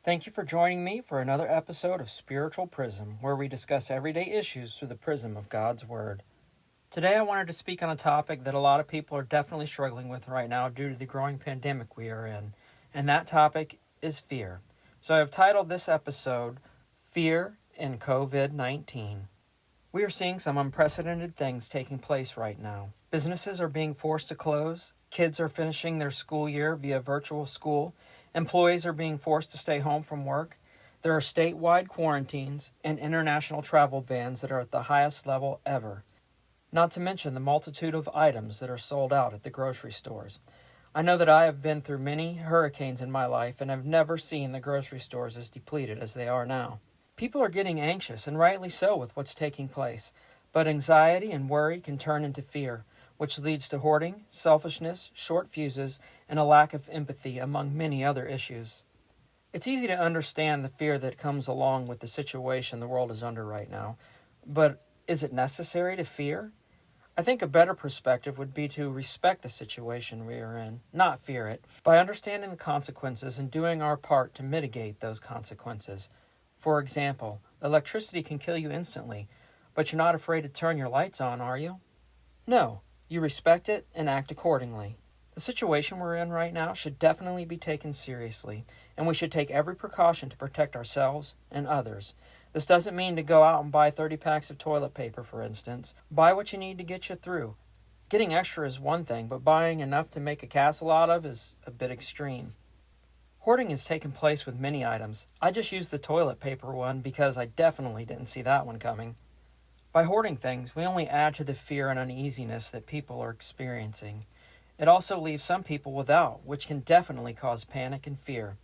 Thank you for joining me for another episode of Spiritual Prism, where we discuss everyday issues through the prism of God's Word. Today I wanted to speak on a topic that a lot of people are definitely struggling with right now due to the growing pandemic we are in, and that topic is fear. So I have titled this episode, Fear in COVID-19. We are seeing some unprecedented things taking place right now. Businesses are being forced to close, kids are finishing their school year via virtual school, employees are being forced to stay home from work, there are statewide quarantines and international travel bans that are at the highest level ever. Not to mention the multitude of items that are sold out at the grocery stores. I know that I have been through many hurricanes in my life and have never seen the grocery stores as depleted as they are now. People are getting anxious, and rightly so, with what's taking place. But anxiety and worry can turn into fear, which leads to hoarding, selfishness, short fuses, and a lack of empathy, among many other issues. It's easy to understand the fear that comes along with the situation the world is under right now. But is it necessary to fear? I think a better perspective would be to respect the situation we are in, not fear it, by understanding the consequences and doing our part to mitigate those consequences. For example, electricity can kill you instantly, but you're not afraid to turn your lights on, are you? No, you respect it and act accordingly. The situation we're in right now should definitely be taken seriously, and we should take every precaution to protect ourselves and others. This doesn't mean to go out and buy 30 packs of toilet paper, for instance. Buy what you need to get you through. Getting extra is one thing, but buying enough to make a castle out of is a bit extreme. Hoarding has taken place with many items. I just used the toilet paper one because I definitely didn't see that one coming. By hoarding things, we only add to the fear and uneasiness that people are experiencing. It also leaves some people without, which can definitely cause panic and fear.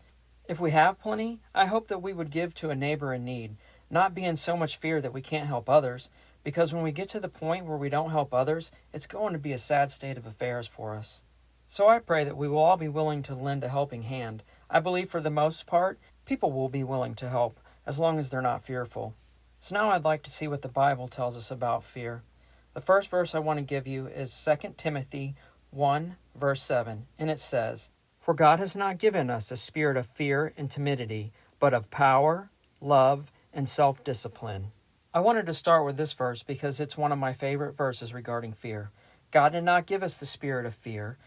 If we have plenty, I hope that we would give to a neighbor in need, not be in so much fear that we can't help others, because when we get to the point where we don't help others, it's going to be a sad state of affairs for us. So I pray that we will all be willing to lend a helping hand. I believe for the most part, people will be willing to help, as long as they're not fearful. So now I'd like to see what the Bible tells us about fear. The first verse I want to give you is 2 Timothy 1, verse 7, and it says, "For God has not given us a spirit of fear and timidity, but of power, love, and self-discipline." I wanted to start with this verse because it's one of my favorite verses regarding fear. God did not give us the spirit of fear.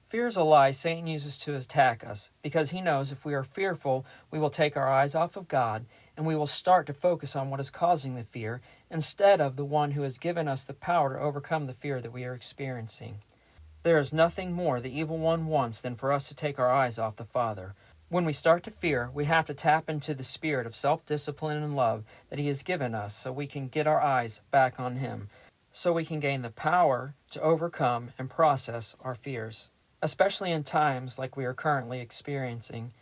Fear is a lie Satan uses to attack us, because he knows if we are fearful, we will take our eyes off of God, and we will start to focus on what is causing the fear, instead of the one who has given us the power to overcome the fear that we are experiencing. There is nothing more the evil one wants than for us to take our eyes off the Father. When we start to fear, we have to tap into the spirit of self-discipline and love that he has given us so we can get our eyes back on him, so we can gain the power to overcome and process our fears. Especially in times like we are currently experiencing.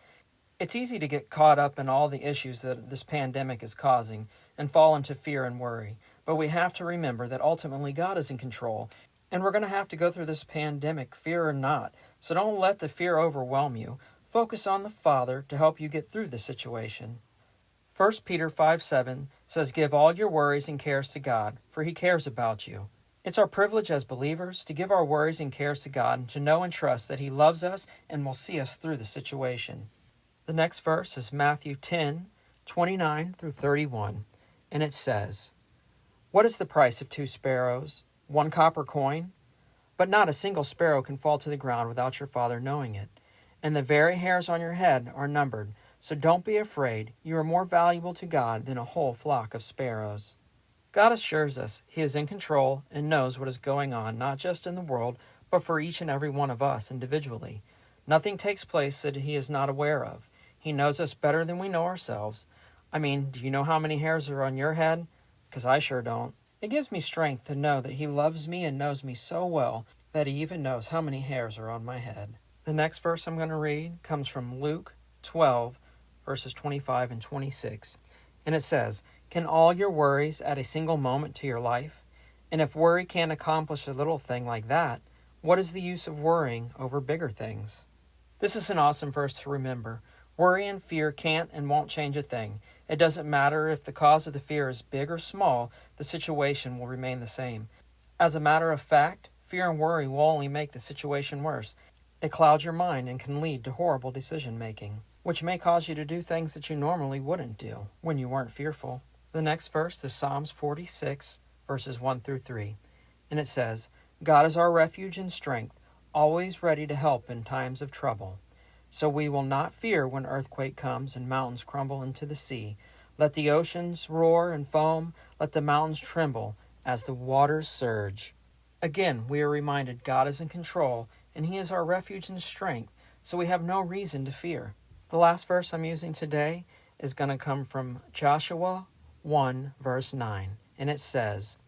It's easy to get caught up in all the issues that this pandemic is causing and fall into fear and worry, but we have to remember that ultimately God is in control, and we're going to have to go through this pandemic, fear or not, so don't let the fear overwhelm you. Focus on the Father to help you get through the situation. 1 Peter 5:7 says, "Give all your worries and cares to God, for he cares about you." It's our privilege as believers to give our worries and cares to God and to know and trust that he loves us and will see us through the situation. The next verse is Matthew 10:29 through 31, and it says, "What is the price of 2 sparrows, 1 copper coin? But not a single sparrow can fall to the ground without your Father knowing it. And the very hairs on your head are numbered, so don't be afraid. You are more valuable to God than a whole flock of sparrows." God assures us he is in control and knows what is going on, not just in the world, but for each and every one of us individually. Nothing takes place that he is not aware of. He knows us better than we know ourselves. I mean, do you know how many hairs are on your head? Because I sure don't. It gives me strength to know that he loves me and knows me so well that he even knows how many hairs are on my head. The next verse I'm going to read comes from Luke 12, verses 25 and 26. And it says, "Can all your worries add a single moment to your life? And if worry can't accomplish a little thing like that, what is the use of worrying over bigger things?" This is an awesome verse to remember. Worry and fear can't and won't change a thing. It doesn't matter if the cause of the fear is big or small, the situation will remain the same. As a matter of fact, fear and worry will only make the situation worse. It clouds your mind and can lead to horrible decision-making. which may cause you to do things that you normally wouldn't do when you weren't fearful. The next verse is Psalms 46, verses 1 through 3, and it says, God is our refuge and strength, always ready to help in times of trouble. So we will not fear when earthquake comes and mountains crumble into the sea. Let the oceans roar and foam, let the mountains tremble as the waters surge. Again, we are reminded God is in control, and He is our refuge and strength, so we have no reason to fear. The last verse I'm using today is going to come from Joshua 1, verse 9, and it says,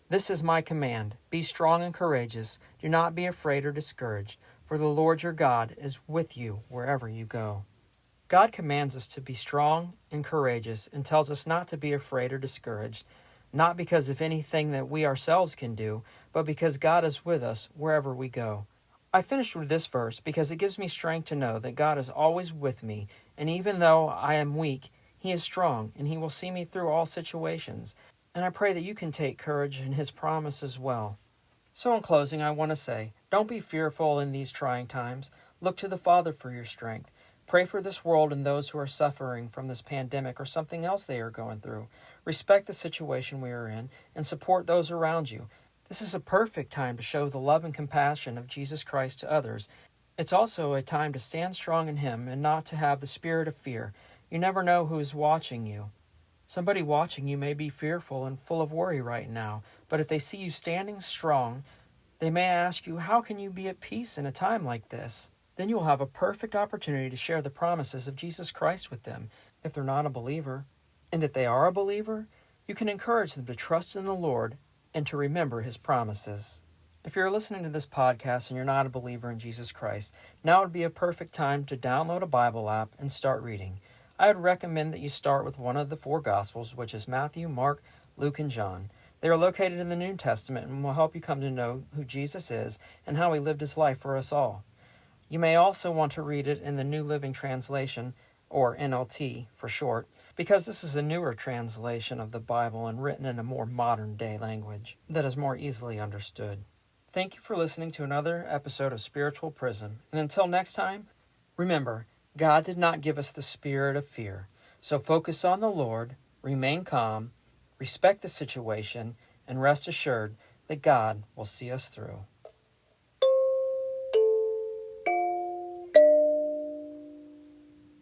This is my command, be strong and courageous, do not be afraid or discouraged, for the Lord your God is with you wherever you go. God commands us to be strong and courageous and tells us not to be afraid or discouraged, not because of anything that we ourselves can do, but because God is with us wherever we go. I finished with this verse because it gives me strength to know that God is always with me, and even though I am weak, He is strong, and He will see me through all situations. And I pray that you can take courage in His promise as well. So in closing, I want to say, don't be fearful in these trying times. Look to the Father for your strength. Pray for this world and those who are suffering from this pandemic or something else they are going through. Respect the situation we are in and support those around you. This is a perfect time to show the love and compassion of Jesus Christ to others. It's also a time to stand strong in Him and not to have the spirit of fear. You never know who is watching you. Somebody watching you may be fearful and full of worry right now, but if they see you standing strong, they may ask you, how can you be at peace in a time like this? Then you will have a perfect opportunity to share the promises of Jesus Christ with them if they're not a believer. And if they are a believer, you can encourage them to trust in the Lord and to remember His promises. If you're listening to this podcast and you're not a believer in Jesus Christ, now would be a perfect time to download a Bible app and start reading. I would recommend that you start with one of the 4 Gospels, which is Matthew, Mark, Luke, and John. They are located in the New Testament and will help you come to know who Jesus is and how He lived His life for us all. You may also want to read it in the New Living Translation, or NLT for short, because this is a newer translation of the Bible and written in a more modern-day language that is more easily understood. Thank you for listening to another episode of Spiritual Prism, and until next time, remember, God did not give us the spirit of fear, so focus on the Lord, remain calm, respect the situation, and rest assured that God will see us through.